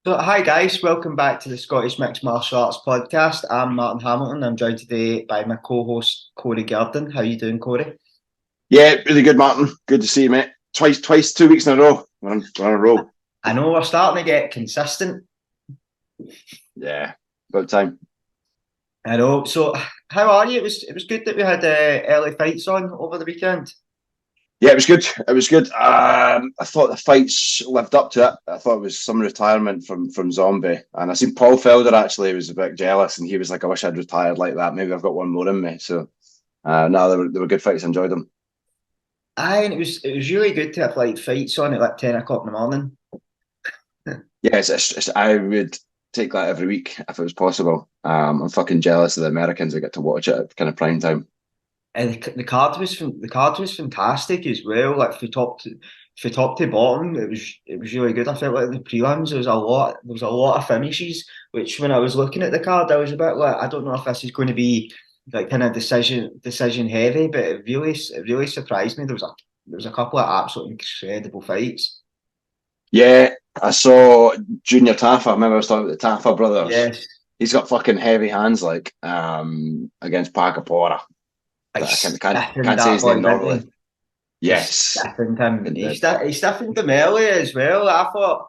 So, hi guys, welcome back to the Scottish Mixed Martial Arts podcast. I'm Martin Hamilton. I'm joined today by my co-host Corey Gerdon. How you doing, Corey? Yeah, really good, Martin. Good to see you, mate. Twice, 2 weeks in a row. We're on a roll. I know we're starting to get consistent. Yeah, about time. I know. So, how are you? It was good that we had early fights on over the weekend. Yeah, it was good. It was good. I thought the fights lived up to it. I thought it was some retirement from Zombie, and I seen Paul Felder actually was a bit jealous, and he was like, "I wish I'd retired like that. Maybe I've got one more in me." So, no, they were good fights. I enjoyed them. Aye, and it was really good to have like fights on at like 10 o'clock in the morning. Yes, I would take that every week if it was possible. I'm fucking jealous of the Americans that get to watch it at kind of prime time. And the card was fantastic as well. Like for top to bottom, it was really good. I felt like the prelims there was a lot of finishes. Which when I was looking at the card, I was a bit like I don't know if this is going to be like kind of decision heavy, but it really surprised me. There was a couple of absolutely incredible fights. Yeah, I saw Junior Taffa. I remember I was talking about the Taffa brothers. Yes, He's got fucking heavy hands, like against Pacapora. I I can't stiffened can't say that his boy, name didn't normally. he? He Yes, stiffened him. and He stiffened him early as well. I thought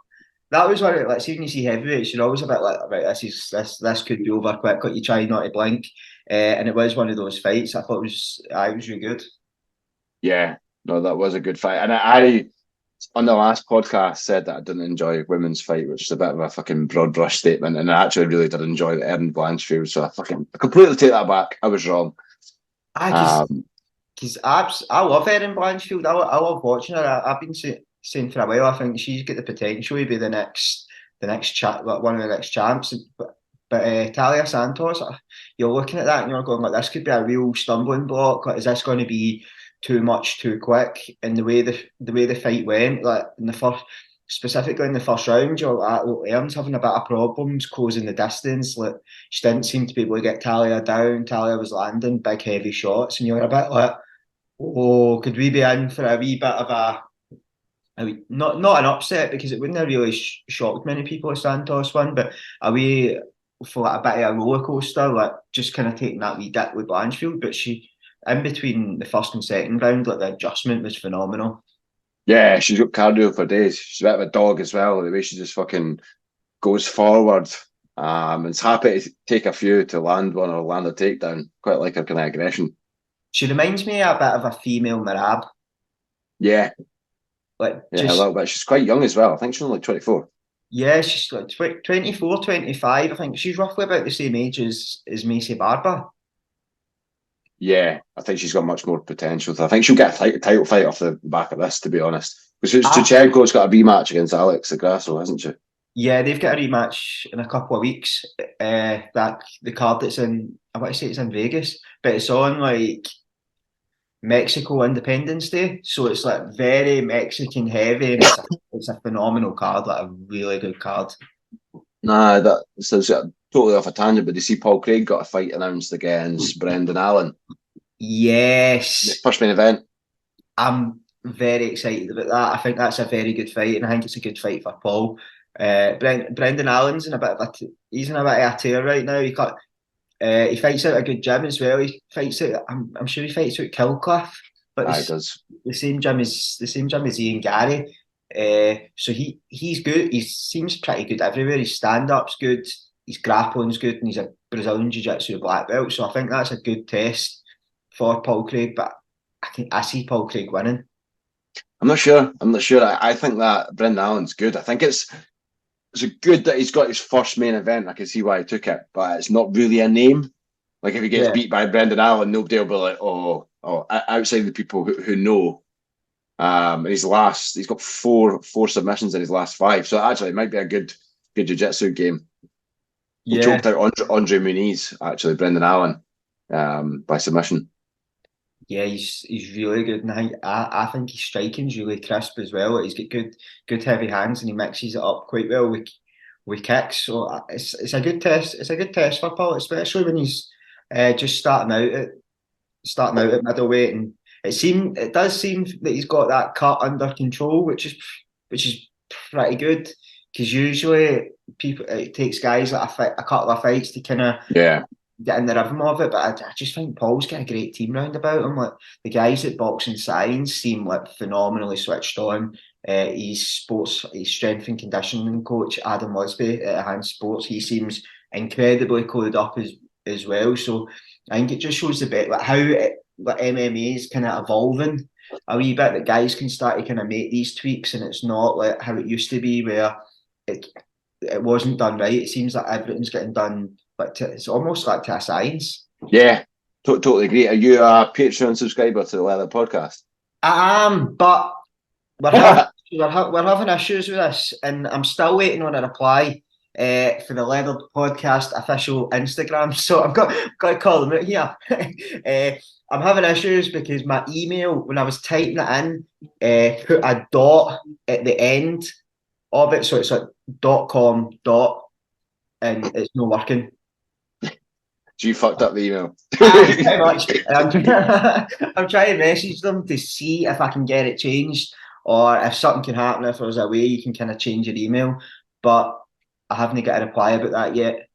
that was one of like, see when you see heavyweights, you're always a bit like, right, this could be over quick. But you try not to blink, and it was one of those fights. I was really good. yeah, no, that was a good fight. And I on the last podcast said that I didn't enjoy women's fight, which is a bit of a fucking broad brush statement. And I actually really did enjoy the Erin Blanchfield, so I completely take that back. I was wrong. Ah, Um, because I love Erin Blanchfield. I love watching her. I've been saying for a while. I think she's got the potential to be the next chat, like one of the next champs. But Talia Santos, you're looking at that and you're going like, this could be a real stumbling block. Like, is this going to be too much too quick? And the way the fight went, like in the first, specifically in the first round, you're like, well, Erin's having a bit of problems closing the distance. Like she didn't seem to be able to get Talia down. Talia was landing big heavy shots, and you're a bit like, oh, could we be in for a wee bit of not an upset because it wouldn't have really shocked many people if Santos won, but a wee for like a bit of a roller coaster, like just kind of taking that wee dip with Blanchfield. But she, in between the first and second round, like the adjustment was phenomenal. yeah, she's got cardio for days. She's a bit of a dog as well. The way she just fucking goes forward. And is happy to take a few to land one or land a takedown. Quite like her kind of aggression. She reminds me a bit of a female Marab, Yeah, like yeah, a just little bit. She's quite young as well. I think she's only 24. yeah, she's like 24, 25. I think she's roughly about the same age as Macy Barber. Yeah, I think she's got much more potential. I think she'll get a title fight off the back of this, to be honest. Because Chichenko's got a rematch against Alex Grasso, hasn't she? Yeah, they've got a rematch in a couple of weeks. That the card that's in, I want to say it's in Vegas, but it's on like Mexico Independence Day, so it's like very Mexican heavy, and it's a phenomenal card, like a really good card. Nah, that's totally off a tangent, but you see Paul Craig got a fight announced against Brendan Allen. Yes, First main event. I'm very excited about that. I think that's a very good fight, and I think it's a good fight for Paul. Brendan Allen's in a bit of he's in a bit of a tear right now. He fights out a good gym as well. He fights out. I'm sure he fights out Kilcliff, but I this does. the same gym as Ian Gary. So he's good. He seems pretty good everywhere. His stand up's good. His grappling's good, and he's a Brazilian Jiu Jitsu black belt. So I think that's a good test for Paul Craig. But I see Paul Craig winning. I'm not sure. I'm not sure. I think that Brendan Allen's good. I think it's a good that he's got his first main event. I can see why he took it, but it's not really a name. Like if he gets Yeah, beat by Brendan Allen, nobody will be like, oh, outside the people who know. And he's got four submissions in his last five. So actually, it might be a good jiu-jitsu game. He yeah. choked out Andre Muniz, actually, Brendan Allen, by submission. Yeah, he's really good, and I think his striking's really crisp as well. He's got good heavy hands, and he mixes it up quite well with kicks. So it's a good test. It's a good test for Paul, especially when he's just starting out at middleweight, and it does seem that he's got that cut under control, which is pretty good. because usually people it takes guys like a couple of fights to kind of Yeah. get in the rhythm of it. But I just think Paul's got a great team round about him. Like the guys at Boxing Science seem like phenomenally switched on. His strength and conditioning coach Adam Lusby at Enhanced Sports, he seems incredibly clued up as well. So I think it just shows the bit like how like MMA is kind of evolving a wee bit, that guys can start to kind of make these tweaks, and it's not like how it used to be where it it wasn't done right. It seems like everything's getting done, but it's almost like to a science. Yeah. Totally agree. Are you a Patreon subscriber to the Leather Podcast? I am, but we're having we're having issues with this, and I'm still waiting on a reply for the Leather Podcast official Instagram. So got to call them out here. I'm having issues because my email, when I was typing it in, put a dot at the end of it, so it's like .com dot, and it's not working. So you fucked up the email. Pretty much. I'm trying to message them to see if I can get it changed, or if something can happen. If there's a way you can kind of change your email, but I haven't got a reply about that yet.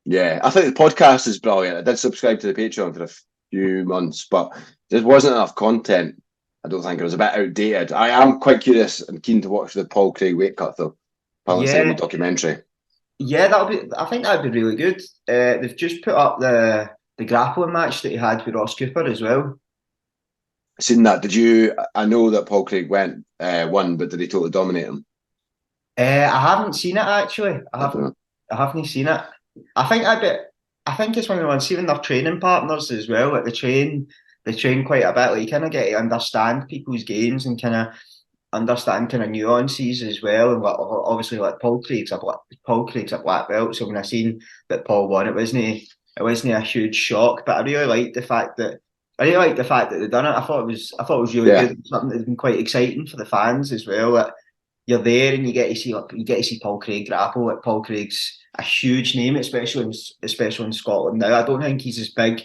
Yeah, I think the podcast is brilliant. I did subscribe to the Patreon for a few months, but there wasn't enough content. I don't think it was a bit outdated. I am quite curious and keen to watch the Paul Craig weight cut though. Apparently, it's like a wee Yeah, documentary. yeah, that'll be. I think that'd be really good. They've just put up the grappling match that he had with Ross Cooper as well. Seen that? Did you? I know that Paul Craig won, but did he totally dominate him? I haven't seen it actually. I don't know. I haven't seen it. I think I bit. I think it's one of the ones. Even their training partners as well. Like they train quite a bit. Like you kind of get to understand people's games and kind of understand kind of nuances as well. And like, obviously, like Paul Craig's a black belt. So when I seen that Paul won, it wasn't a huge shock. But I really liked the fact that they done it. I thought it was really Yeah, good. Something that's been quite exciting for the fans as well. Like, you're there and you get to see Paul Craig grapple. Like Paul Craig's a huge name, especially in Scotland now. I don't think he's as big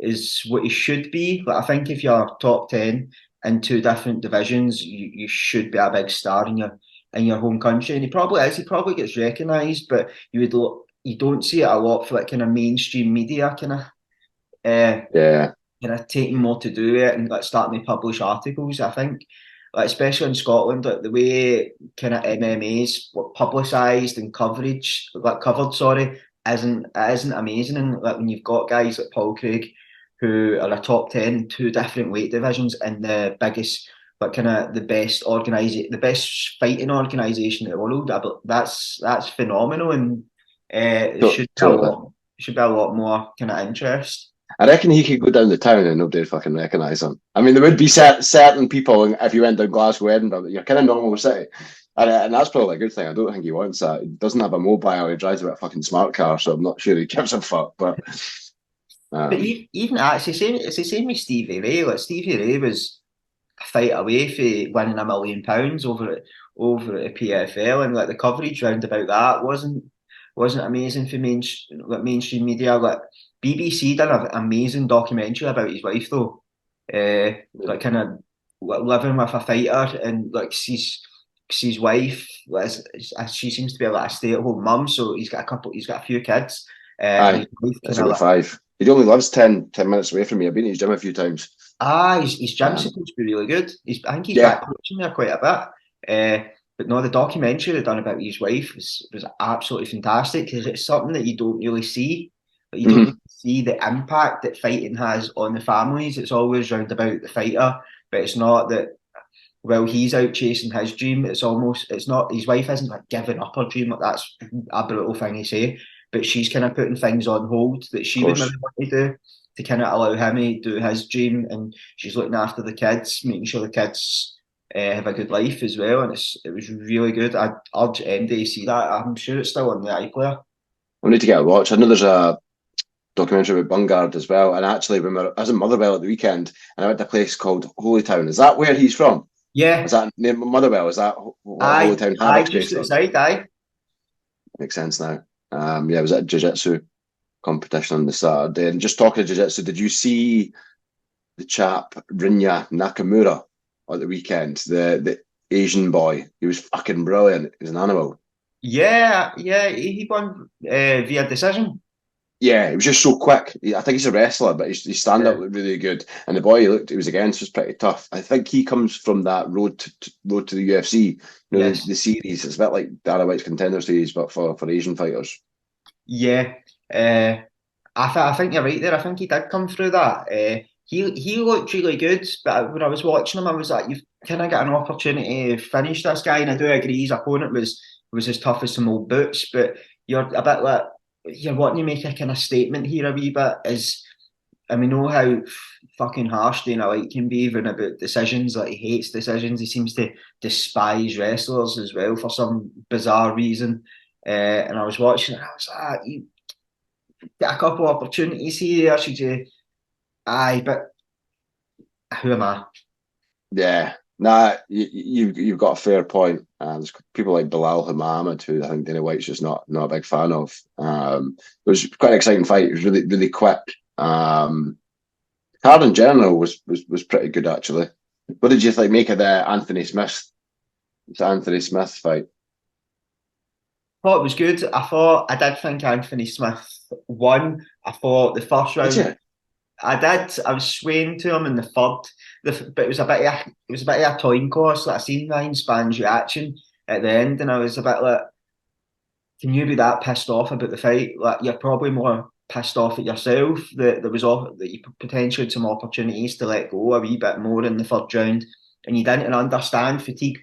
as what he should be, but I think if you're top 10 in two different divisions, you should be a big star in your home country, and he probably is. He probably gets recognised, but you don't see it a lot for like kind of mainstream media uh, yeah. kind of taking more to do it and like starting to publish articles. I think, like especially in Scotland, like the way kind of MMA is publicised and covered, sorry, isn't amazing. And like when you've got guys like Paul Craig who are a top 10 in two different weight divisions in the biggest, but kind of the best fighting organisation in the world. That's phenomenal, and it Totally. should be a lot more kind of interest. I reckon he could go down the town and nobody would fucking recognise him. I mean, there would be certain people if you went down Glasgow, Edinburgh, you're kind of normal city. And that's probably a good thing. I don't think he wants that. He doesn't have a mobile. He drives a fucking smart car, so I'm not sure he gives a fuck. But But um, even actually, it's the same with Stevie Ray. Like Stevie Ray was a fight away for winning £1 million over at PFL, and like the coverage round about that wasn't amazing for mainstream media. Like BBC done an amazing documentary about his wife though, like kind of living with a fighter, and like his wife, like, she seems to be like a stay-at-home mum, so he's got a few kids, and aye, his wife it's kind of about like. five. He only lives 10 minutes away from me. I've been to his gym a few times. His gym's Um, supposed to be really good. I think he's yeah. back coaching there quite a bit. But no, the documentary they done about his wife was absolutely fantastic, because it's something that you don't really see. But you don't Mm-hmm. really see the impact that fighting has on the families. It's always round about the fighter, but it's not that. Well, he's out chasing his dream. It's not, his wife isn't like giving up her dream. Like that's a brutal thing to say, but she's kind of putting things on hold that Of she would maybe course. want to do to kind of allow him to do his dream. And she's looking after the kids, making sure the kids have a good life as well. And it was really good. I'd urge MD to see that. I'm sure it's still on the iPlayer. I need to get a watch. I know there's a documentary with Bungard as well. And actually, I was in Motherwell at the weekend, and I went to a place called Holytown. Is that where he's from? Is Yeah, that near Motherwell? Is that what aye, Holytown aye, Havoc's just based on? outside, aye. Makes sense now. Yeah, I was at a jiu-jitsu competition on the Saturday. And just talking to jiu-jitsu, did you see the chap Rinya Nakamura at the weekend? The Asian boy. He was fucking brilliant. He was an animal. Yeah, he won via decision. Yeah, it was just so quick. I think he's a wrestler, but his stand up Yeah. looked really good. And the boy he was against was pretty tough. I think he comes from that road to the UFC. You know, Yes. the series. It's a bit like Dana White's Contender Series, but for Asian fighters. Yeah. I think you're right there. I think he did come through that. He looked really good, but when I was watching him, I was like, you've kind of got an opportunity to finish this guy. And I do agree, his opponent was as tough as some old boots, but you're a bit like you're wanting to make a kind of statement here a wee bit. And we know how fucking harsh Dana White can be even about decisions. Like he hates decisions. He seems to despise wrestlers as well for some bizarre reason. And I was watching, and I was like, you get a couple of opportunities here. Should you? Aye, but who am I? Yeah. Nah, you've got a fair point. There's people like Bilal Muhammad who I think Dana White's just not a big fan of. It was quite an exciting fight. It was really quick. Card in general was pretty good actually. What did you think make of the Anthony Smith fight? Thought it was good. I did think Anthony Smith won. I thought the first Did round you? I did. I was swaying to him in the third, but it was a bit of a time cost. Like I seen Ryan Span's reaction at the end, and I was a bit like, can you be that pissed off about the fight? Like you're probably more pissed off at yourself that that you potentially had some opportunities to let go a wee bit more in the third round, and you didn't understand fatigue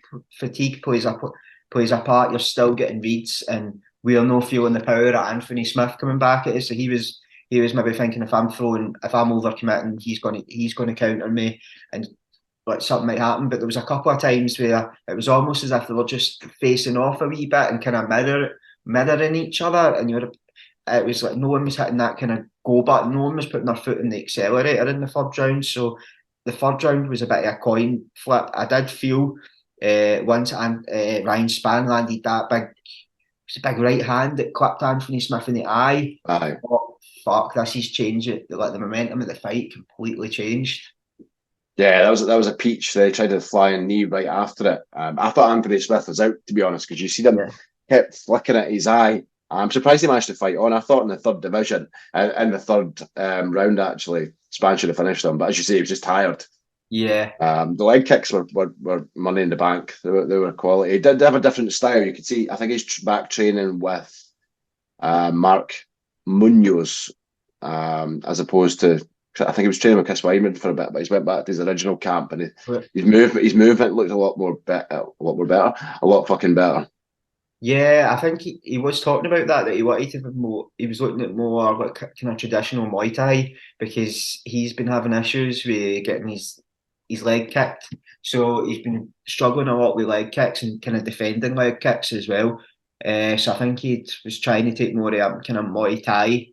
plays a part. You're still getting reads, and we're no feeling the power of Anthony Smith coming back at us. So he was maybe thinking if I'm overcommitting, he's gonna counter me, and like something might happen. But there was a couple of times where it was almost as if they were just facing off a wee bit and kind of mirroring each other, and it was like no one was hitting that kind of go button, no one was putting their foot in the accelerator in the third round. So the third round was a bit of a coin flip. I did feel once Ryan Spann landed that big right hand that clipped Anthony Smith in the eye. I Aye. thought, fuck, this is changing. Like the momentum of the fight completely changed. Yeah, that was a peach. They tried to flying knee right after it. I thought Anthony Smith was out, to be honest, because you see them Yeah. kept flicking at his eye. I'm surprised he managed to fight on. I thought in the third division, in the third round, actually, Span should have finished him. But as you say, he was just tired. Yeah. The leg kicks were money in the bank. They were quality. He did have a different style. You could see. I think he's back training with Mark Munoz, as opposed to. I think he was training with Chris Weidman for a bit, but he's went back to his original camp, and his movement looked a lot more better, a lot fucking better. Yeah, I think he was talking about that he wanted to be more. He was looking at more like kind of traditional Muay Thai because he's been having issues with getting his leg kicked. So he's been struggling a lot with leg kicks and kind of defending leg kicks as well. So I think he was trying to take more of a kind of Muay Thai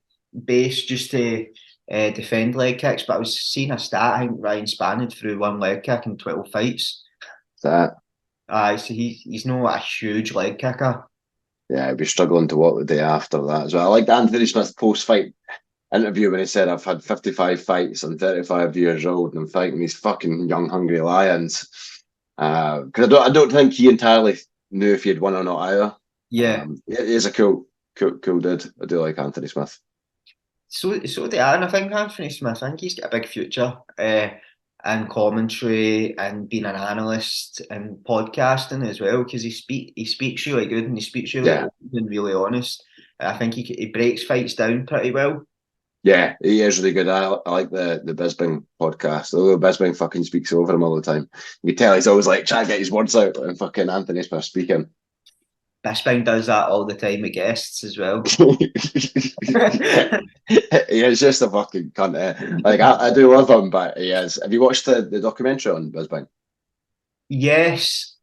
base just to defend leg kicks. But I was seeing a stat. I think Ryan Spann had threw one leg kick in 12 fights. That So he's not a huge leg kicker. Yeah, he'd be struggling to walk the day after that as well. I liked Anthony Smith's post-fight interview when he said, "I've had 55 fights. I'm 35 years old, and I'm fighting these fucking young, hungry lions." Because I don't think he entirely knew if he had won or not either. Yeah. He is a cool dude. I do like Anthony Smith. So they are, and I think Anthony Smith, I think he's got a big future in commentary and being an analyst and podcasting as well because he speaks really good and he speaks really Yeah, open and really honest. I think he breaks fights down pretty well. yeah, he is really good. I like the Bisbing podcast. Although Bisbing fucking speaks over him all the time. You can tell he's always like trying to get his words out, and fucking Anthony Smith speaking. Bisping does that all the time with guests as well. He is just a fucking cunt. Like I do love him, but he is. Have you watched the documentary on Bisbing? Yes,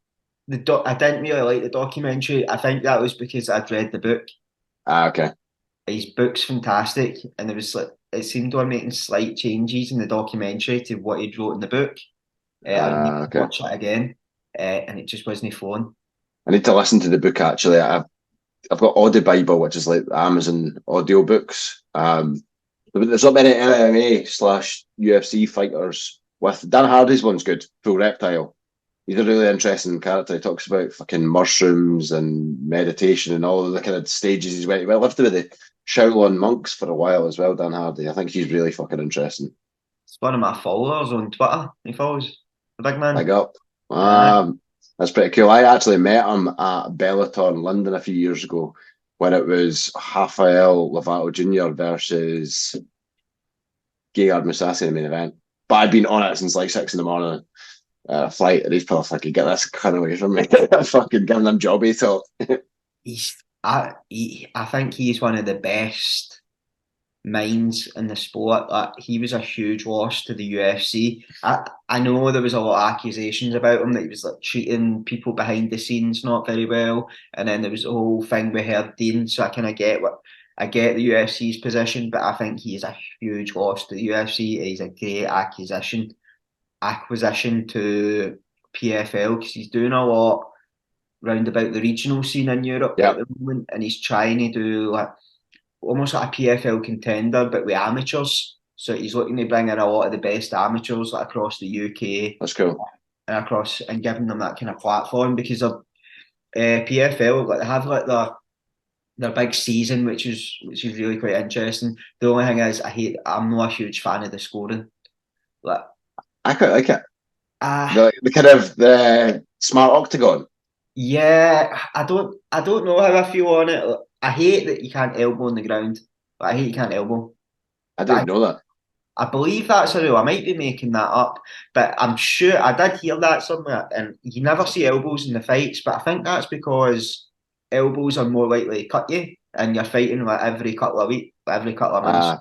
I didn't really like the documentary. I think that was because I'd read the book. Okay. His book's fantastic, and it seemed to be making slight changes in the documentary to what he'd wrote in the book. I need to Okay. watch it again, and it just wasn't flowing. I need to listen to the book actually. I've got Audi Bible, which is like Amazon audio books. But there's not many MMA/UFC fighters with Dan Hardy's one's good, Full Reptile. He's a really interesting character. He talks about fucking mushrooms and meditation and all of the kind of stages he's went. Well, lived with the Shaolin monks for a while as well, Dan Hardy. I think he's really fucking interesting. It's one of my followers on Twitter. He follows the big Big man. up. Aye. That's pretty cool. I actually met him at Bellator in London a few years ago when it was Rafael Lovato Jr. versus Gegard Mousasi in the main event. But I'd been on it since like 6 in the morning. Flight, and he's probably like, get this kind of away from me. Fucking giving them jobby talk. I think he's one of the best minds in the sport. He was a huge loss to the UFC. I know there was a lot of accusations about him that he was like treating people behind the scenes not very well, and then there was the whole thing with Dean. So I get the UFC's position, but I think he is a huge loss to the UFC. He's a great acquisition to PFL because he's doing a lot round about the regional scene in Europe at Yeah, the moment, and he's trying to do like almost like a PFL contender, but with amateurs. So he's looking to bring in a lot of the best amateurs like across the UK that's cool. and across and giving them that kind of platform because of PFL, like they have like their big season, which is really quite interesting. The only thing is, I'm not a huge fan of the scoring. Like, I quite like it. uh, The kind of the smart octagon. yeah, I don't know how I feel on it. Like, I hate that you can't elbow on the ground. But I hate you can't elbow. I But didn't know that. I believe that's a rule. I might be making that up, but I'm sure I did hear that somewhere. And you never see elbows in the fights, but I think that's because elbows are more likely to cut you, and you're fighting like every couple of months. Ah,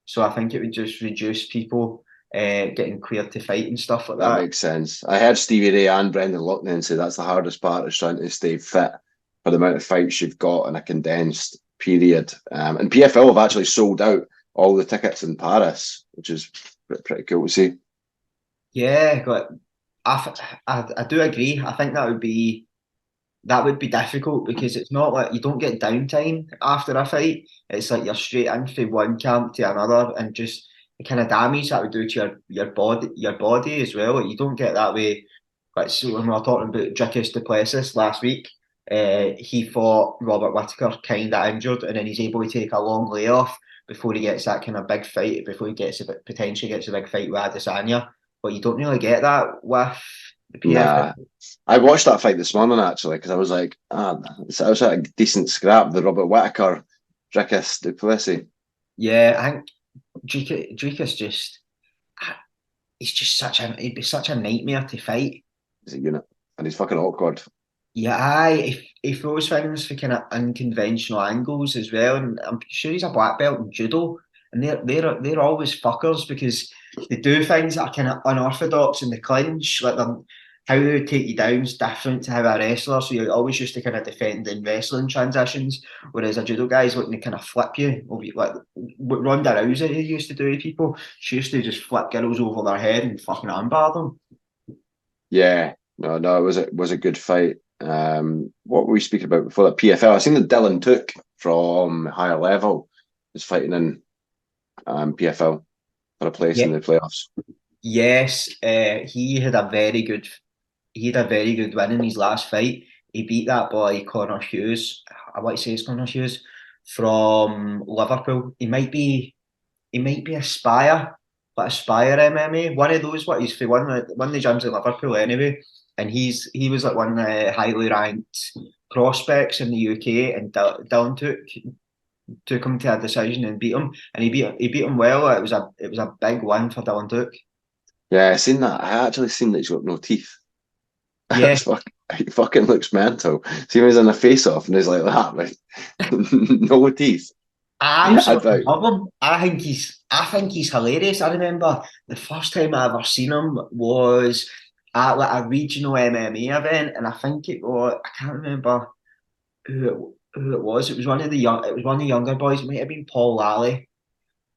So I think it would just reduce people getting cleared to fight and stuff like that that. makes sense. I heard Stevie Ray and Brendan Loughnane say that's the hardest part is trying to stay fit for the amount of fights you've got in a condensed period. And PFL have actually sold out all the tickets in Paris, which is pretty cool to see. Yeah, but I do agree. I think that would be difficult because it's not like you don't get downtime after a fight. It's like you're straight in from one camp to another, and just the kind of damage that would do to your body as well. Like you don't get that way. Like so when we were talking about Dricus Du Plessis last week, he fought Robert Whittaker kind of injured, and then he's able to take a long layoff before he gets that kind of big fight. Before he potentially gets a big fight with Adesanya, but you don't really get that with the PFL. Nah, I watched that fight this morning actually because I was like, it was a decent scrap. The Robert Whittaker, Dricus Du Plessis. Yeah, I think Drake is just he's just he'd be such a nightmare to fight. He's a unit, and he's fucking awkward. Yeah, aye, he throws things for kind of unconventional angles as well, and I'm sure he's a black belt in judo, and they're always fuckers because they do things that are kind of unorthodox in the clinch, like how they would take you down is different to how a wrestler. So you're always used to kind of defend in wrestling transitions, whereas a judo guy is looking to kind of flip you, like what Ronda Rousey used to do to people. She used to just flip girls over their head and fucking armbar them. Yeah, no, it was a good fight. What were we speaking about before that? PFL. I seen that Dylan Took from higher level is fighting in PFL for a place Yeah. in the playoffs. Yes, he had a very good win in his last fight. He beat that boy Connor Hughes. I want to say it's Connor Hughes from Liverpool. He might be Aspire, but Aspire MMA. One of those. What he's for one of the gyms in Liverpool anyway. And he was like one of the highly ranked prospects in the UK, and Dylan took him to a decision and beat him, and he beat him well. It was a big win for Dylan Took. Yeah, I seen that. I actually seen that he's got no teeth. Yeah, It's he fucking looks mental. See him he's in a face off and he's like that, right? No teeth. I I absolutely thought, love him. I think he's hilarious. I remember the first time I ever seen him was at like a regional MMA event, and I think I can't remember who it was. It was one of the younger boys. It might have been Paul Lally,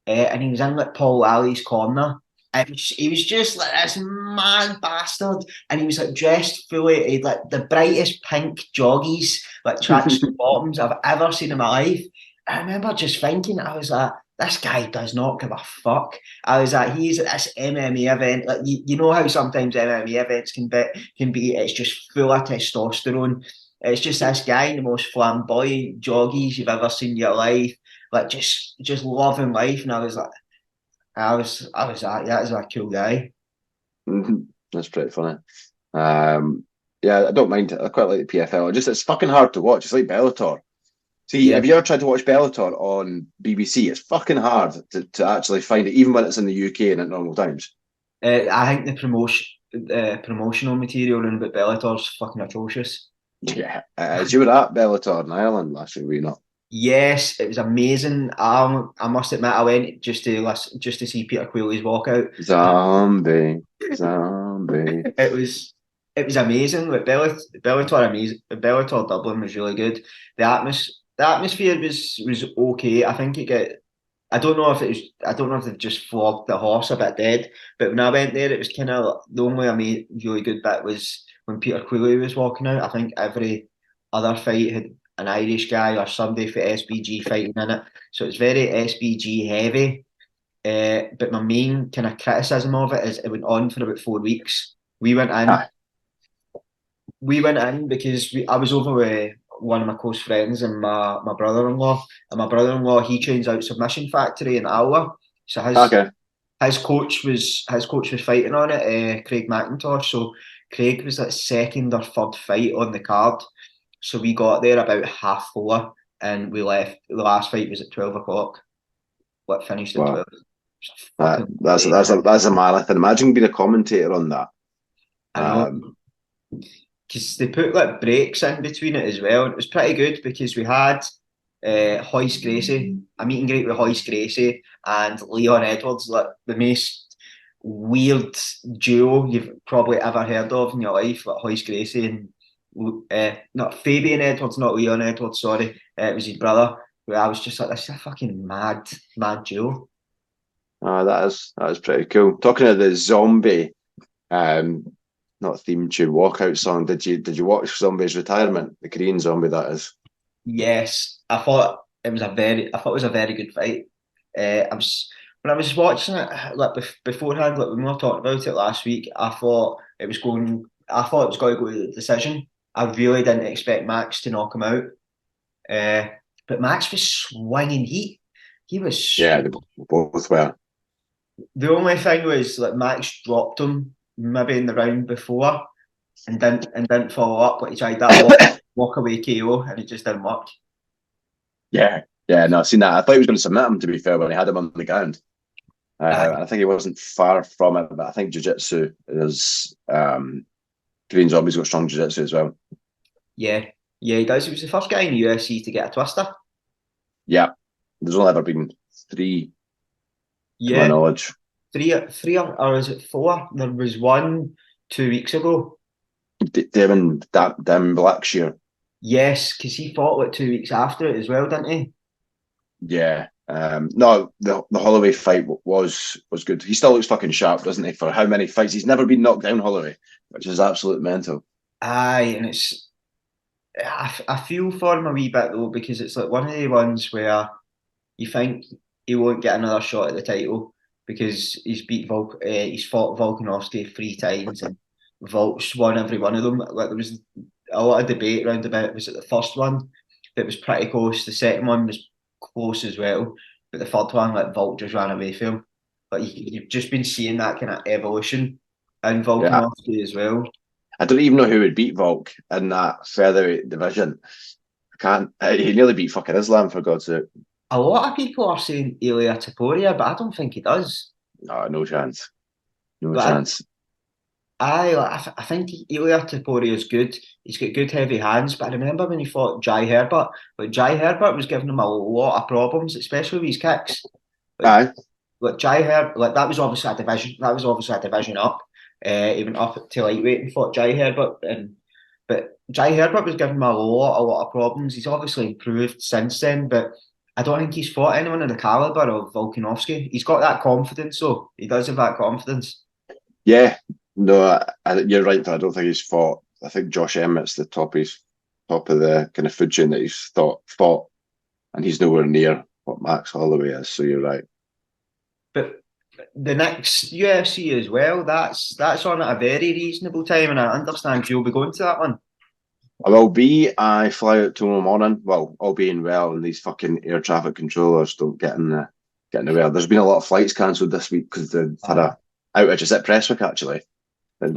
and he was in like Paul Lally's corner. He was just like this mad bastard, and he was like dressed fully. He had like the brightest pink joggies, like tracksuit bottoms I've ever seen in my life. I remember just thinking, I was like, this guy does not give a fuck. I was like, he's at this MMA event. Like you know how sometimes MMA events can be. It's just full of testosterone. It's just this guy in the most flamboyant joggies you've ever seen in your life. Like just loving life. And I was like, like, that is a cool guy. That's pretty funny. Yeah, I don't mind. I quite like the PFL. It's fucking hard to watch. It's like Bellator. See, Yeah. have you ever tried to watch Bellator on BBC? It's fucking hard to actually find it, even when it's in the UK and at normal times. I think the promotional material in about Bellator's fucking atrocious. Yeah, as you were at Bellator in Ireland last year, were you not? Yes, it was amazing. I must admit, I went just to see Peter Queeley's walkout. Zombie, zombie. It was amazing. Like Bellator, amazing. Bellator Dublin was really good. The atmosphere was okay. I think it got. I don't know if it was. I don't know if they've just flogged the horse a bit dead. But when I went there, it was kind of the only really good bit was when Peter Queeley was walking out. I think every other fight had an Irish guy or somebody for SBG fighting in it, so it's very SBG heavy. But my main kind of criticism of it is it went on for about 4 weeks. We went in. Ah, We went in because I was over with one of my close friends and my brother-in-law. And my brother-in-law, he trains out Submission Factory in Alwa. So okay. his coach was fighting on it, Craig McIntosh. So Craig was like second or third fight on the card. So we got there about 4:30 and we left. The last fight was at 12 o'clock. What finished at Wow. 12. Fucking That's a marathon. Imagine being a commentator on that. I know. Um, Because they put like breaks in between it as well. It was pretty good because we had Hoist Gracie, a meet and greet with Hoist Gracie and Leon Edwards, like the most weird duo you've probably ever heard of in your life, like Hoist Gracie and not Fabian Edwards, not Leon Edwards, sorry. It was his brother. Where I was just like, this is a fucking mad duo. that is pretty cool. Talking of the zombie, um, not theme tune walkout song. Did you watch Zombie's retirement? The Korean zombie that is. Yes, I thought it was a very good fight. I was when I was watching it like beforehand, like when we were talking about it last week, I thought it was going to go to the decision. I really didn't expect Max to knock him out. But Max was swinging heat. He was. Yeah, they both were. The only thing was like Max dropped him maybe in the round before and didn't follow up. Like he tried that walk away KO and it just didn't work. Yeah, yeah. No, I've seen that. I thought he was going to submit him. To be fair, when he had him on the ground, I think he wasn't far from it. But I think jiu-jitsu is. Korean Zombie's got strong jiu-jitsu as well. Yeah, yeah, he does. He was the first guy in the UFC to get a twister. Yeah, there's only ever been three, to my Yeah, knowledge. three, or is it four? There was one 2 weeks ago. Damon Blackshear. Yes, because he fought like 2 weeks after it as well, didn't he? Yeah. No, the Holloway fight was good. He still looks fucking sharp, doesn't he? For how many fights he's never been knocked down, Holloway, which is absolute mental. Aye, and I feel for him a wee bit though because it's like one of the ones where you think he won't get another shot at the title because he's fought Volkanovski 3 times and Volk's won every one of them. Like there was a lot of debate around about it. Was it the first one that was pretty close? The second one was close as well, but the third one, like Volk just ran away from him. But you've just been seeing that kind of evolution in Yeah, Volkanovski as well. I don't even know who would beat Volk in that featherweight division. I can't. He nearly beat fucking Islam, for God's sake. A lot of people are saying Ilya Taporia, but I don't think he does. No, no chance. No Like chance. I think Ilya Taporia is good. He's got good heavy hands, but I remember when he fought Jai Herbert. Like Jai Herbert was giving him a lot of problems, especially with his kicks. Like Aye. Jai Herbert, like that was obviously a division. That was obviously a division up. Even up to lightweight and fought Jai Herbert, but Jai Herbert was giving him a lot of problems. He's obviously improved since then, but I don't think he's fought anyone in the caliber of Volkanovski. He's got that confidence, though. He does have that confidence. Yeah. No, you're right. I don't think he's fought. I think Josh Emmett's top of the kind of food chain that he's fought, and he's nowhere near what Max Holloway is. So you're right. But the next UFC as well, that's on at a very reasonable time, and I understand you'll be going to that one. I will be. I fly out tomorrow morning. Well, all being well, and these fucking air traffic controllers don't get in the way. There's been a lot of flights cancelled this week because they've had a outage. It's at Prestwick actually, and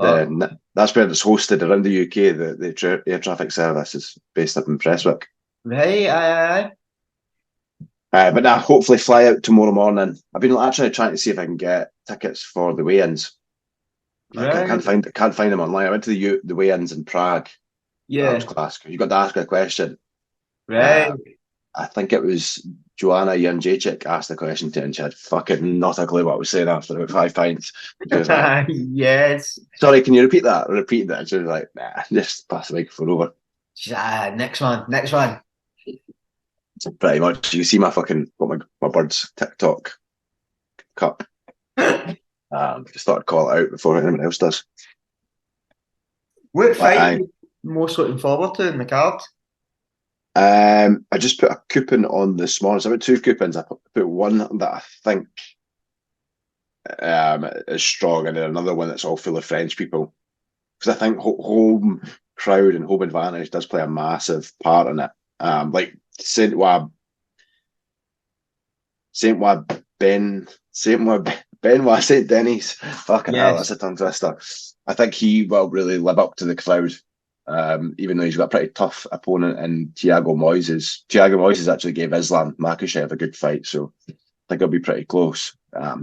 that's where it's hosted around the UK. The air traffic service is based up in Prestwick. Right, aye. But now, hopefully, fly out tomorrow morning. I've been actually trying to see if I can get tickets for the weigh-ins. I Right. can't find them online. I went to the weigh-ins in Prague. That was Yeah. class. You got to ask a question. Right. I think it was Joanna Jędrzejczyk asked the question to her, and she had fucking not a clue what I was saying after about 5 pints. She was like, Yes. "Sorry, can you repeat that?" I repeated that. And she was like, "Nah, just pass the microphone over." Next one. Next one. So pretty much, you see my fucking my bird's TikTok cup. Just thought I'd call it out before anyone else does. What But fight are you most looking forward to in the card? I just put a coupon on this morning. So I put two coupons. I put one that I think is strong, and then another one that's all full of French people. Because I think home crowd and home advantage does play a massive part in it. Like Benoit Saint Denis. Fucking hell, that's a tongue twister. I think he will really live up to the crowd. Even though he's got a pretty tough opponent in Thiago Moises. Thiago Moises actually gave Islam Makhachev a good fight, so I think it'll be pretty close.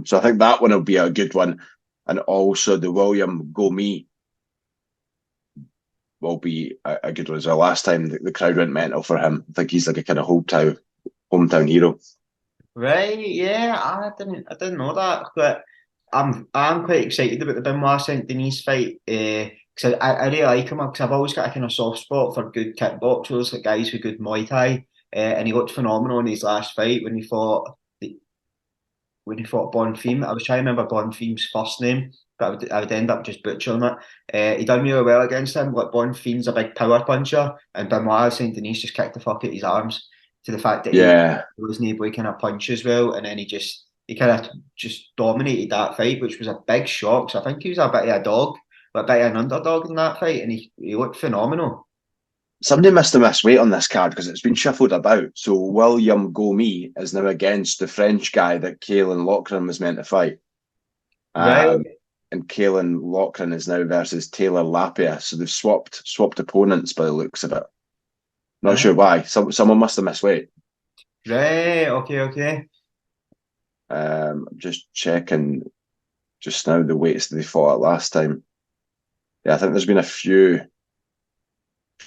So I think that one will be a good one. And also the William Gomi will be a good one as well. Last time the crowd went mental for him. I think he's like a kind of hometown hero. Right, yeah, I didn't know that, but I'm quite excited about the Benoit Saint Denis fight. Because I really like him because I've always got a kind of soft spot for good kickboxers, like guys with good Muay Thai. And he looked phenomenal in his last fight when he fought Bonfim. I was trying to remember Bonfim's first name, but I would end up just butchering it. He done really well against him. Like Bonfim's a big power puncher, and Benoit Saint Denis just kicked the fuck out his arms to the fact that he wasn't able to kind of punch as well, and then he kind of just dominated that fight, which was a big shock. So I think he was a bit of a dog, but a bit of an underdog in that fight, and he looked phenomenal. Somebody must have missed weight on this card because it's been shuffled about. So William Gomi is now against the French guy that Caelan Loughran was meant to fight. Right. And Caelan Loughran is now versus Taylor Lapia. So they've swapped opponents by the looks of it. Not sure why. Someone must have missed weight. Right. Okay. I'm just checking just now the weights that they fought at last time. Yeah, I think there's been a few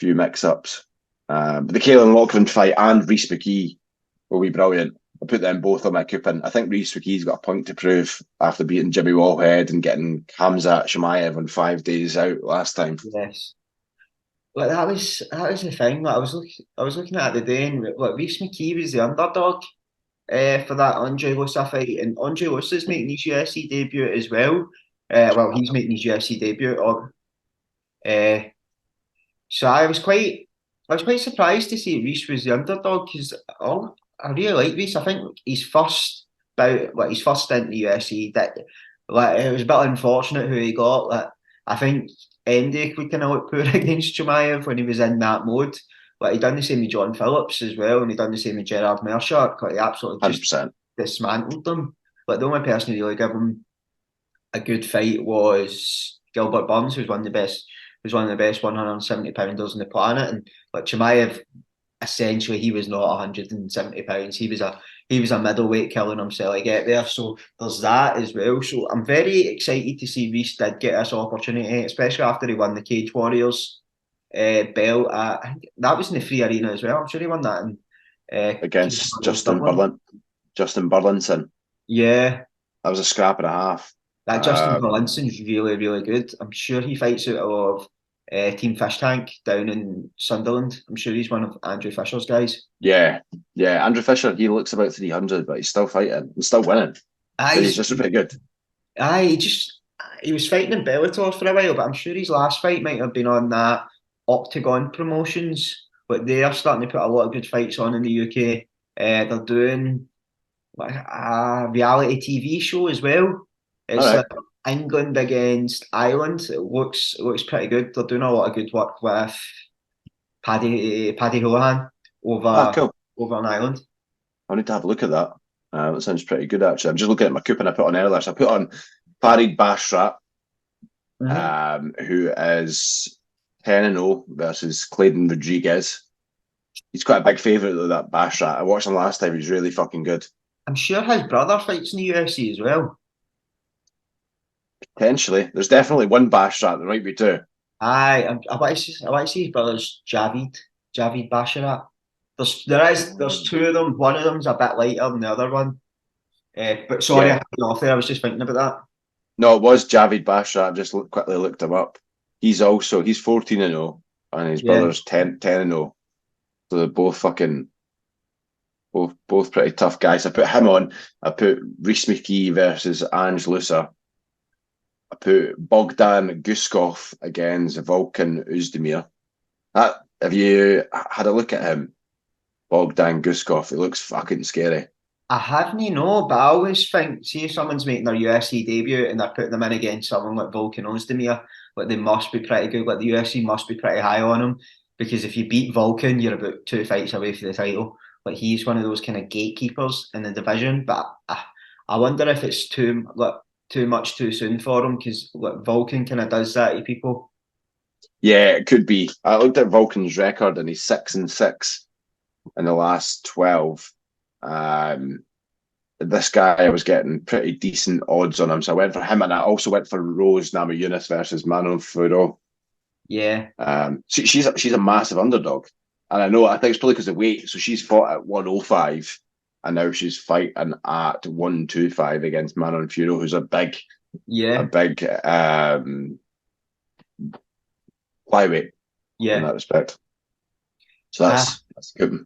mix-ups. But the Caelan Loughran fight and Rhys McKee will be brilliant. I put them both on my coupon. I think Rhys McKee's got a point to prove after beating Jimmy Wallhead and getting Khamzat Chimaev on 5 days out last time. Yes. Like that was the thing. Like I was looking at it the day, and like Rhys McKee was the underdog for that Andre Lusa fight, and Andre Lusa's making his UFC debut as well. He's making his UFC debut, uh, so I was quite surprised to see Rhys was the underdog because I really like Rhys. I think his first stint in the UFC that like it was a bit unfortunate who he got. Like I think Andy would kind of look poor against Chimaev when he was in that mode. Like he done the same with John Phillips as well, and he done the same with Gerard Meerschaert. Like he absolutely just 100%. dismantled them. Like the only person who really gave him a good fight was Gilbert Burns, who's one of the best 170 pounders on the planet. And like Chimaev, essentially, he was not 170 pounds. He was a middleweight killing himself to get there. So there's that as well. So I'm very excited to see Rhys did get this opportunity, especially after he won the Cage Warriors belt. I think that was in the free arena as well. I'm sure he won that in Against Dublin. Justin Burlinson. Yeah. That was a scrap and a half. That Justin Berlinson's really, really good. I'm sure he fights out of Team Fish Tank down in Sunderland. I'm sure he's one of Andrew Fisher's guys. Yeah. Andrew Fisher, he looks about 300, but he's still fighting. He's still winning. He's just pretty good. He was fighting in Bellator for a while, but I'm sure his last fight might have been on that Octagon Promotions. But they are starting to put a lot of good fights on in the UK. They're doing like a reality TV show as well. All It's right. like England against Ireland. It looks pretty good. They're doing a lot of good work with Paddy Holohan Ah, over cool. over in Ireland. I need to have a look at that. That sounds pretty good, actually. I'm just looking at my coupon I put on earlier. So I put on Farid Bashrat, Mm-hmm. who is 10-0 versus Clayton Rodriguez. He's quite a big favourite, though, that Bashrat. I watched him last time. He's really fucking good. I'm sure his brother fights in the UFC as well. Potentially. There's definitely one Bashrat. There might be two. I want to see his brother's Javid Basharat. There's two of them. One of them's a bit lighter than the other one. But sorry, I Yeah. had you off there. I was just thinking about that. No, it was Javid Bashrat. I've just quickly looked him up. He's 14-0, and his Yeah, brother's 10-0. So they're both fucking both pretty tough guys. I put him on. I put Reese McKee versus Ange Lusa. I put Bogdan Guskov against Volkan Uzdemir. Have you had a look at him? Bogdan Guskov. He looks fucking scary. I haven't no, but I always think, see if someone's making their UFC debut and they're putting them in against someone like Volkan Ozdemir, like they must be pretty good. Like the UFC must be pretty high on him because if you beat Volkan, you're about two fights away from the title. Like he's one of those kind of gatekeepers in the division. But I wonder if it's too much too soon for him because like Volkan kind of does that to people. Yeah, it could be. I looked at Volkan's record and he's 6-6 in the last 12. Um, this guy I was getting pretty decent odds on him, so I went for him, and I also went for Rose Namajunas versus Manon Fiorot. Yeah, She's a massive underdog, and I think it's probably because of weight. So she's fought at 105, and now she's fighting at 125 against Manon Fiorot, who's a yeah, big flyweight in yeah. that respect. So I that's good.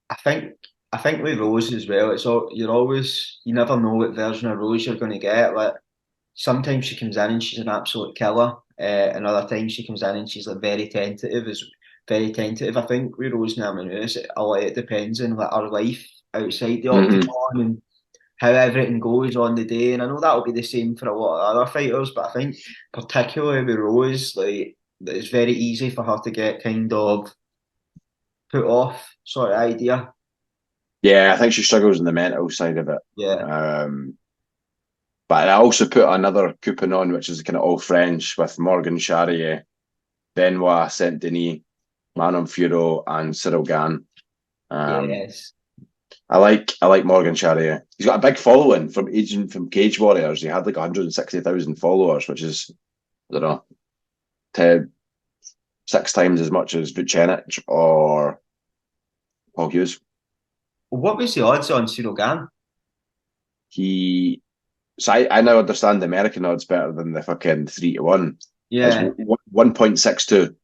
I think I think with Rose as well, you never know what version of Rose you're going to get. Like sometimes she comes in and she's an absolute killer, and other times she comes in and she's like very tentative. I think with Rose Namajunas, a lot it depends on like her life outside the Mm-hmm. octagon and how everything goes on the day. And I know that'll be the same for a lot of other fighters, but I think particularly with Rose, like it's very easy for her to get kind of put off sort of idea. Yeah, I think she struggles in the mental side of it. Yeah. Um, but I also put another coupon on, which is kind of all French with Morgan Charrier, Benoit Saint Denis, Manon Fiorot, and Cyril Gane. Um, Yes. I like Morgan Charrier. He's got a big following from Cage Warriors. He had like 160,000 followers, which is I don't know, 6 times as much as Vucenic or Paul Hughes. What was the odds on Cyril Gann? He so I now understand the American odds better than the fucking 3-1. It's Yeah, 1.62.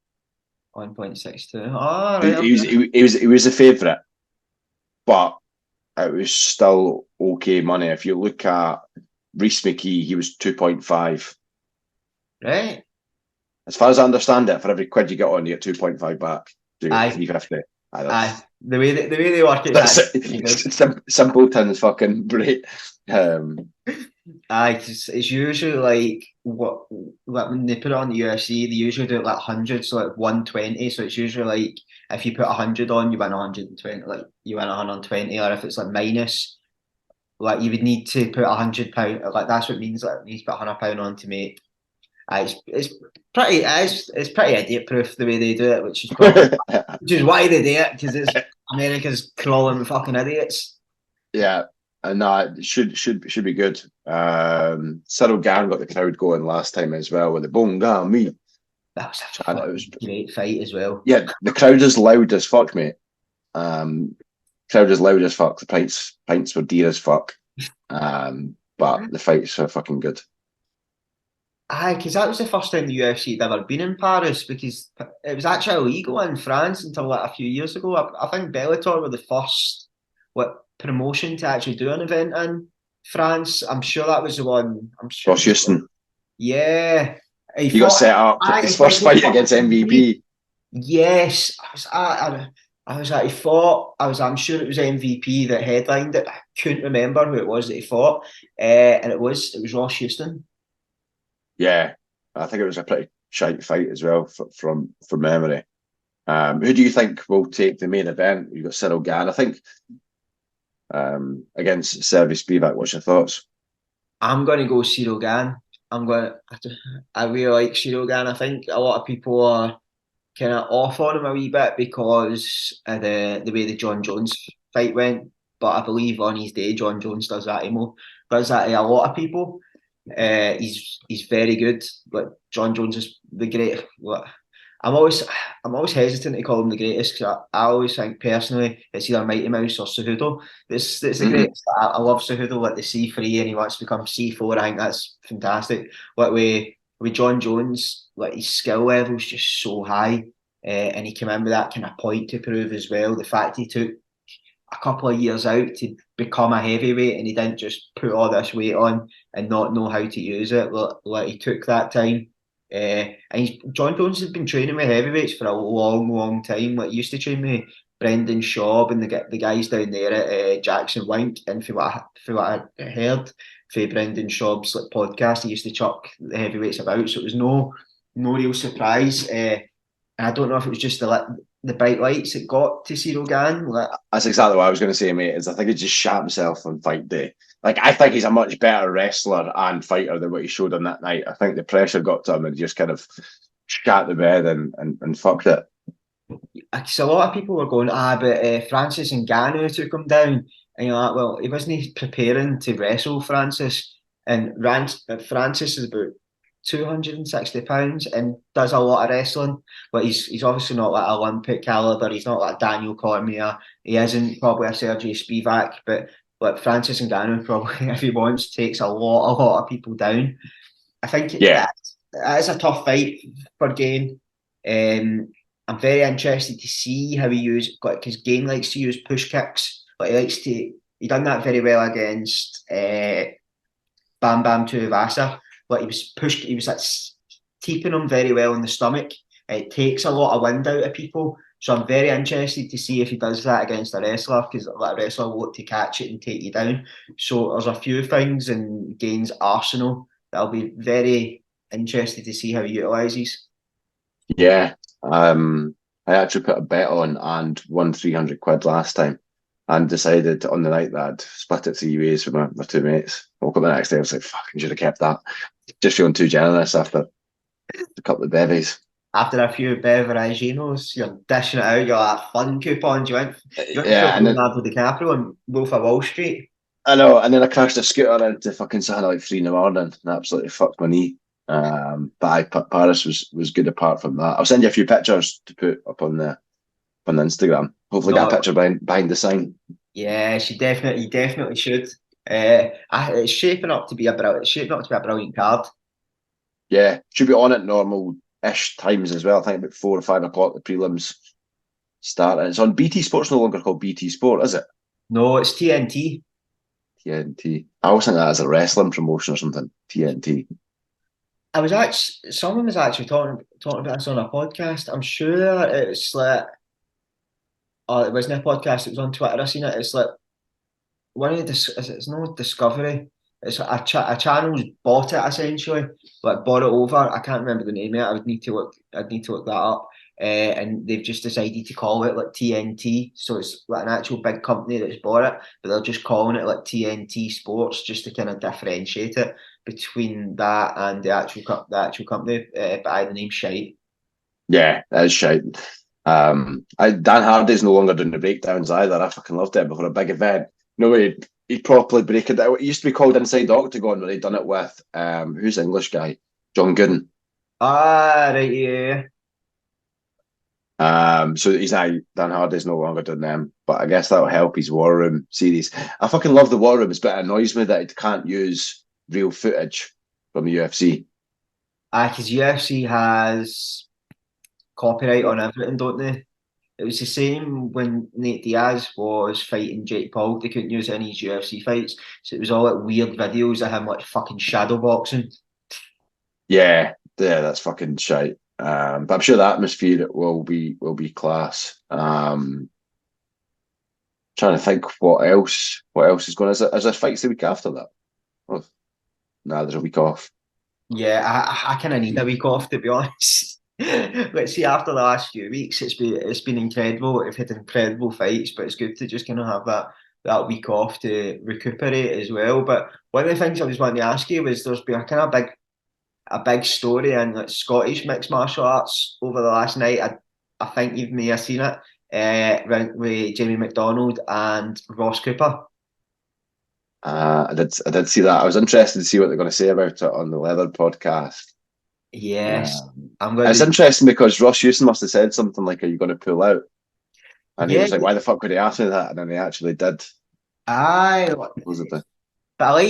1.62. Oh, right. He was a favourite, but it was still okay money. If you look at Reese McKee, he was 2.5. Right. As far as I understand it, for every quid you get on, you get 2.5 back. So you get Aye, 350. aye. The way they work it is That's actually pretty good. simpleton's fucking great. Aye, 'cause it's usually like when they put it on the UFC, they usually do it like 100, so like 120. So it's usually like if you put 100 on, you win 120, like you win 120, or if it's like minus, like you would need to put £100, like that's what it means, like you need to put £100 on to make. It's pretty idiot proof the way they do it, which is why they do it because it's America's crawling with fucking idiots. Yeah, and it should be good. Cyril Gane got the crowd going last time as well with the bonga me. That was a And it was fucking great fight as well. yeah, the crowd is loud as fuck, mate. Um, crowd is loud as fuck. The pints were dear as fuck. But the fights are fucking good. Aye, because that was the first time the UFC had ever been in Paris because it was actually illegal in France until like a few years ago. I think Bellator were the first promotion to actually do an event in France. I'm sure that was the one. I'm sure it Ross was Houston, yeah. He he got fought. set up Aye, his he fought first against fight fucking against MVP. MVP. Yes, I I was like, he fought. I'm sure it was MVP that headlined it. I couldn't remember who it was that he fought, and it was Ross Houston. Yeah, I think it was a pretty shite fight as well from memory. Who do you think will take the main event? You've got Cyril Gann, I think, against Sergey Spivak. What's your thoughts? I'm going to go Cyril Gann. I'm going. I really like Cyril Gann. I think a lot of people are kind of off on him a wee bit because of the way the John Jones fight went. But I believe on his day, John Jones does that to a lot of people. He's very good. But John Jones is the great. I'm always I'm always hesitant to call him the greatest because I always think personally it's either Mighty Mouse or Cejudo. It's the Mm-hmm. greatest. I love Cejudo like the C3 and he wants to become C4. I think that's fantastic. Like with John Jones, like his skill level is just so high, and he came in with that kind of point to prove as well. The fact he took a couple of years out to become a heavyweight and he didn't just put all this weight on and not know how to use it. Like he took that time. John Jones has been training with heavyweights for a long, long time. Like he used to train with Brendan Schaub and the guys down there at Jackson Wink. And for what I heard for Brendan Schaub's like podcast, he used to chuck the heavyweights about. So it was no real surprise. And I don't know if it was just the bright lights that got to Cyril Gann. Like, That's exactly what I was going to say, mate. Is I think he just shat himself on fight day. Like I think he's a much better wrestler and fighter than what he showed on that night. I think the pressure got to him and he just kind of shat the bed and fucked it. because a lot of people were going, but Francis Ngannou took him down. And you're like, well, he wasn't preparing to wrestle Francis. And Francis is about 260 pounds and does a lot of wrestling. But he's obviously not like Olympic caliber. He's not like Daniel Cormier. He isn't probably a Sergey Spivak. But Francis Ngannou probably, if he wants, takes a lot of people down. I think Yeah, that is a tough fight for Gain. I'm very interested to see how he uses because Gain likes to use push kicks, but he done that very well against Bam Bam Tuivasa. But he was like keeping him very well in the stomach. It takes a lot of wind out of people. So I'm very interested to see if he does that against a wrestler because like, a wrestler will look to catch it and take you down. So there's a few things in Gain's arsenal that I'll be very interested to see how he utilises. yeah. I actually put a bet on and won 300 quid last time, and decided on the night that I'd split it 3 ways with my two mates. I woke up the next day, I was like, "Fucking should have kept that." Just feeling too generous after a couple of bevies. After a few beveraginos, you're dishing it out. You're like fun coupons. You went to Yeah, film and then Leonardo DiCaprio and Wolf of Wall Street. I know, and then I crashed a scooter into fucking Santa like 3 in the morning and absolutely fucked my knee. Paris was good apart from that. I'll send you a few pictures to put up on the Instagram. Hopefully, get a No, picture behind the sign. yeah, you definitely should. It's shaping up to be it's shaping up to be a brilliant card. Yeah, should be on at normal-ish times as well. I think about 4 or 5 o'clock the prelims start, and it's on BT Sports. No longer called BT Sport, is it? No, it's TNT. TNT. I always think that as a wrestling promotion or something. TNT. Someone was actually talking about this on a podcast. I'm sure it's like, oh, it wasn't a podcast. It was on Twitter. I seen it. It's like one of the it's no Discovery. It's a channel's bought it essentially, like bought it over. I can't remember the name of it. I'd need to look that up. And they've just decided to call it like TNT. So it's like an actual big company that's bought it, but they're just calling it like TNT Sports just to kind of differentiate it between that and the actual company. By the name Shite. Yeah, that is shite. Dan Hardy's no longer doing the breakdowns either. I fucking loved it before a big event. No way he'd properly break it down. It used to be called Inside Octagon, where he'd done it with who's the English guy? John Gooden. Ah, right, yeah. So he's now Dan Hardy's no longer doing them, but I guess that'll help his War Room series. I fucking love the War Rooms, but it annoys me that it can't use real footage from the UFC. Because UFC has copyright on everything, don't they? It was the same when Nate Diaz was fighting Jake Paul. They couldn't use any of his UFC fights, so it was all like weird videos of him like fucking shadow boxing. Yeah, that's fucking shite. But I'm sure the atmosphere will be class. Trying to think what else is going. Is there fights the week after that? Oh, nah, there's a week off. Yeah, I kind of need a week off, to be honest. Let's see, after the last few weeks, it's been incredible. We've had incredible fights, but it's good to just kind of have that week off to recuperate as well. But one of the things I was wanting to ask you was there's been a big story in like Scottish mixed martial arts over the last night. I think you may have seen it, with Jamie McDonald and Ross Cooper. I did see that. I was interested to see what they're going to say about it on the Leather podcast. Yes, Um, I'm going it's to. interesting because Ross Houston must have said something like, "Are you going to pull out?" And he Yeah, was like, "Why the fuck would he ask me that?" And then he actually did. aye. Supposedly. But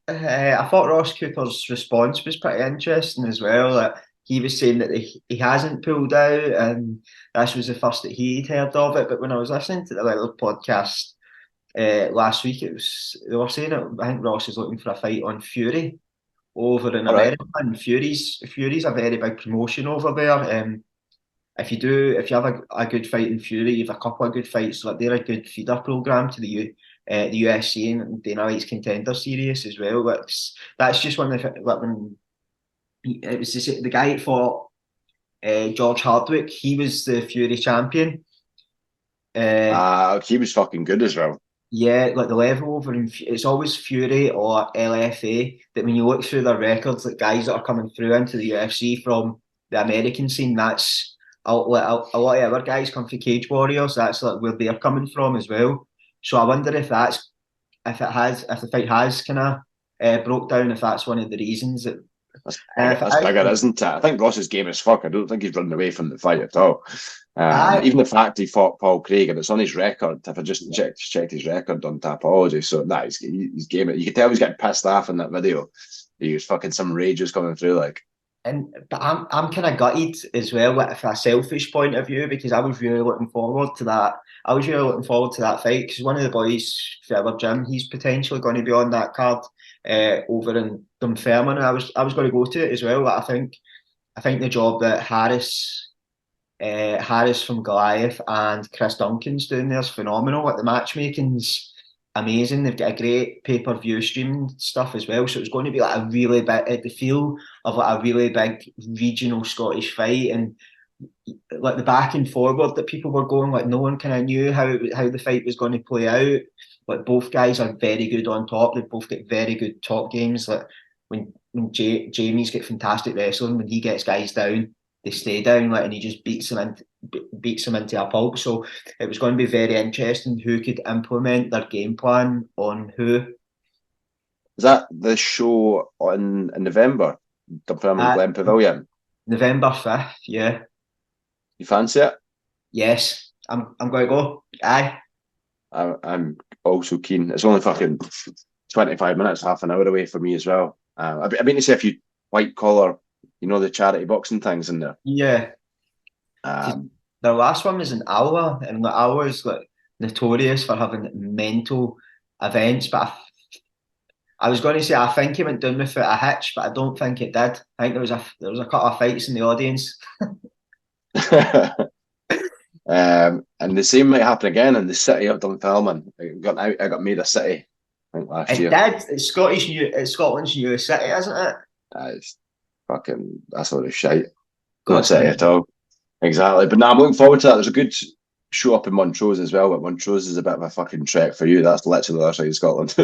I thought Ross Cooper's response was pretty interesting as well. That he was saying that he hasn't pulled out, and this was the first that he'd heard of it. But when I was listening to the little podcast last week, they were saying it. I think Ross is looking for a fight on Fury over in All right. America, and Fury's a very big promotion over there. If you have a good fight in Fury, you have a couple of good fights. Like they're a good feeder program to the UFC and Dana White's Contender Series as well. That's just one of the like when it was the guy that fought George Hardwick. He was the Fury champion. Uh, He was fucking good as well. yeah, like the level over it's always Fury or LFA. That when you look through their records, like guys that are coming through into the UFC from the American scene, that's a lot of other guys come from Cage Warriors. That's like where they're coming from as well. So I wonder if the fight has kind of broke down, if that's one of the reasons. If it That's is, bigger, isn't it? I think Ross is game as fuck. I don't think he's running away from the fight at all. I Even the fact he fought Paul Craig and it's on his record. If I just checked his record on Tapology, so nah, he's game. You could tell he was getting pissed off in that video. He was fucking some rage was coming through. Like, but I'm kind of gutted as well, like, from a selfish point of view, because I was really looking forward to that. I was really looking forward to that fight because one of the boys, Trevor Jim, he's potentially going to be on that card over in Dunfermline. I was going to go to it as well. But I think the job that Harris from Goliath and Chris Duncan's doing there is phenomenal. Like the matchmaking's amazing. They've got a great pay-per-view streaming stuff as well. So it's going to be like a really big, the feel of like a really big regional Scottish fight, and like the back and forward that people were going, like no one kind of knew how the fight was going to play out. Like both guys are very good on top. They've both got very good top games. Like Jamie's got fantastic wrestling. When he gets guys down, they stay down. Like and he just beats them into a pulp. So it was going to be very interesting who could implement their game plan on who. is that the show in November? Dunfermline At Glen Pavilion. November 5th, yeah. You fancy it? Yes. I'm going to go. Aye. I'm also keen. It's only fucking 25 minutes, half an hour away for me as well. I mean to say a few white collar, the charity boxing things in there. Yeah. Um, The last one was in Alwa, and like Alwa is like notorious for having mental events. But I was going to say I think he went down with it a hitch, but I don't think it did. I think there was a couple of fights in the audience. and the same might happen again in the city of Dunfermline. I got made a city, I think last It year. did. It's Scotland's newest city, isn't it? It's fucking that's all the shite. Not a God, city at all. Exactly. But now I'm looking forward to that. There's a good show up in Montrose as well, but Montrose is a bit of a fucking trek for you. That's literally the other side of Scotland.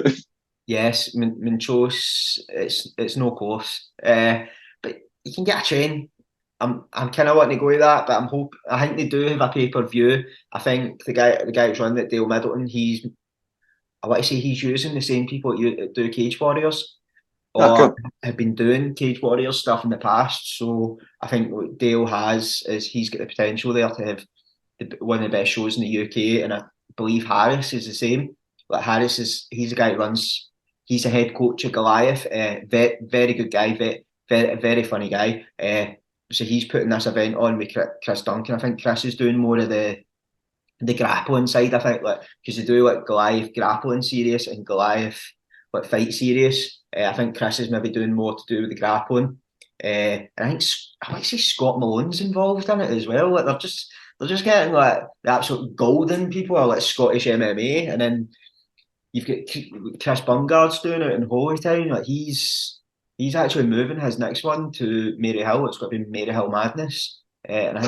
yes, Montrose. It's no close. But you can get a train. I'm kind of wanting to go with that, but I think they do have a pay-per-view. I think the guy who's running it, Dale Middleton, I want to say he's using the same people that do Cage Warriors Ah, or cool. have been doing Cage Warriors stuff in the past. So I think what Dale has is he's got the potential there to have one of the best shows in the UK, and I believe Harris is the same. Like he's the guy who runs. He's the head coach of Goliath. Very, very good guy. Very, very funny guy. So he's putting this event on with Chris Duncan. I think Chris is doing more of the grappling side. I think like because they do like Goliath grappling series and Goliath like fight series. I think Chris is maybe doing more to do with the grappling. And I think I want to say Scott Malone's involved in it as well. Like they're just getting like the absolute golden people are like Scottish MMA, and then you've got Chris Bungard's doing it in Holy Town. Like he's actually moving his next one to Maryhill. It's got to be Maryhill Madness, and I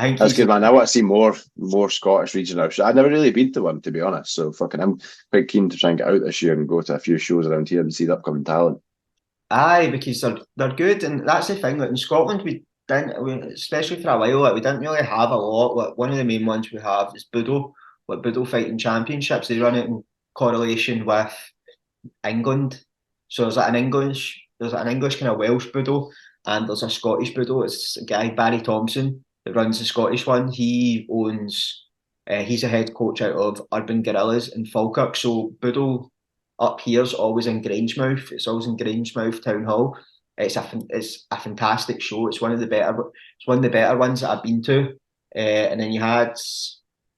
think That's he's good, man. I want to see more Scottish regional shows. I've never really been to one, to be honest. So fucking, I'm quite keen to try and get out this year and go to a few shows around here and see the upcoming talent. aye, because they're good, and that's the thing. Like in Scotland, especially for a while, like we didn't really have a lot. Like one of the main ones we have is Budo, like Budo Fighting Championships. They run it in correlation with England. So there's like an English kind of Welsh Budo, and there's a Scottish Budo. It's a guy Barry Thompson that runs the Scottish one. He's a head coach out of Urban Gorillas in Falkirk. So Budo up here's always in Grangemouth. It's always in Grangemouth Town Hall. It's a fantastic show. It's one of the better ones that I've been to. And then you had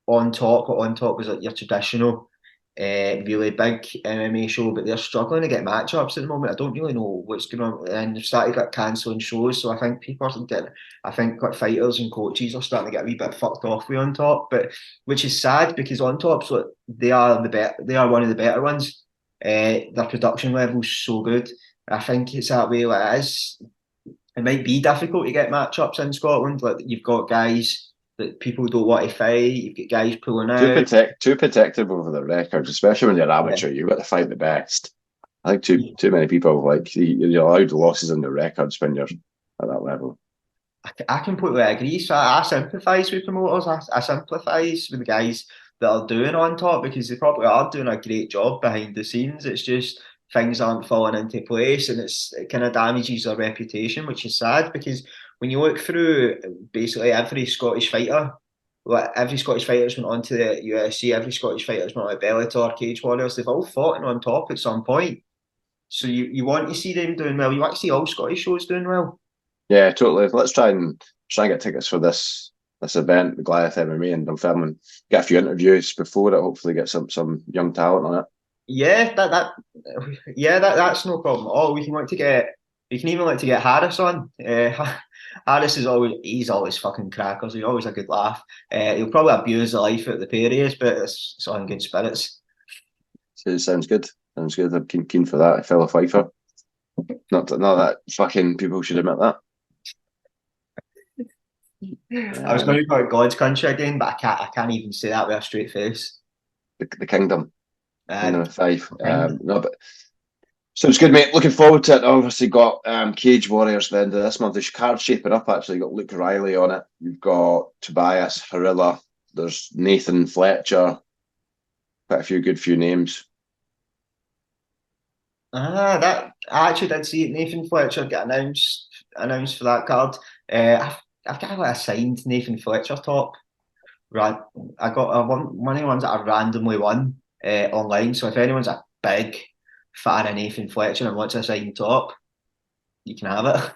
on top. On top was like your traditional, really big MMA show, but they're struggling to get matchups at the moment. I don't really know what's going on, and they've started like cancelling shows. So I think I think like fighters and coaches are starting to get a wee bit fucked off with on top, but which is sad because on top, so they are they are one of the better ones. Their production level's so good. I think it's that way. Like it is. It might be difficult to get matchups in Scotland. Like you've got guys that people don't want to fight. You've got guys pulling out. Too protective over the records, especially when you're amateur. You've got to fight the best. I think too many people like you're allowed losses in the records when you're at that level. I completely agree. So I sympathise with promoters. I sympathise with the guys that are doing on top because they probably are doing a great job behind the scenes. It's just things aren't falling into place, and it kind of damages their reputation, which is sad because when you look through basically every Scottish fighter, like every Scottish fighter's went on to the UFC, every Scottish fighter's went on to Bellator, Cage Warriors. They've all fought on top at some point. So you want to see them doing well. You want to see all Scottish shows doing well. Yeah, totally. Let's try and get tickets for this event, the Goliath MMA in Dunfermline. Get a few interviews before it. Hopefully, get some young talent on it. Yeah, that's no problem at all. We can even like to get Harris on. Harris he's always fucking crackers. He's always a good laugh. He'll probably abuse the life out of the Paris, but it's all in good spirits. So it sounds good. Sounds good. I'm keen for that. A fellow fighter. Not that fucking people should admit that. I was going to call it God's country again, but I can't even say that with a straight face. The kingdom. Five. Kingdom. No, but sounds good, mate. Looking forward to it. Obviously, got Cage Warriors at the end of this month. The card's shaping up. Actually, got Luke Riley on it. You've got Tobias Harilla. There's Nathan Fletcher. Quite a few names. That I actually did see Nathan Fletcher get announced for that card. I've got like a signed Nathan Fletcher top. Right, I got one of the ones that I randomly won online. So if anyone's a big fan of Nathan Fletcher and wants a signed top, you can have it.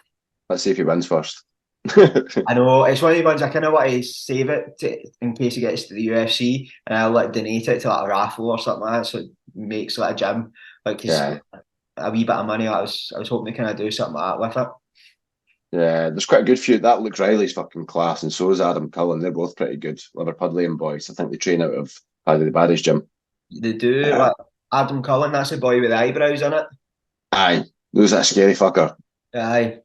Let's see if he wins first. I know it's one of the ones I kind of want to save in case he gets to the UFC, and I'll like donate it to like a raffle or something like that. So it makes like a gym, like a wee bit of money. I was hoping to kind of do something like that with it. Yeah, there's quite a good few. That Luke Riley's fucking class, and so is Adam Cullen. They're both pretty good. Liverpudlian boys. I think they train out of Paddy the Baddies gym. They do. Like Adam Cullen, that's a boy with the eyebrows in it. Aye, who's that scary fucker? Aye.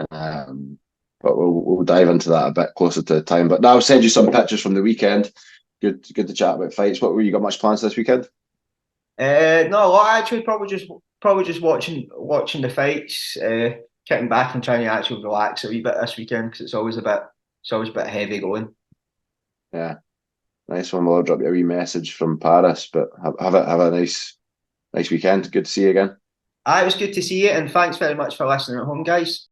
But we'll dive into that a bit closer to the time. But now I'll send you some pictures from the weekend. Good to chat about fights. What were you got much plans this weekend? No, actually probably just watching the fights, kicking back and trying to actually relax a wee bit this weekend because it's always a bit heavy going. Yeah, nice one. Well, I'll drop you a wee message from Paris, but have a nice weekend. Good to see you again. It was good to see you, and thanks very much for listening at home, guys.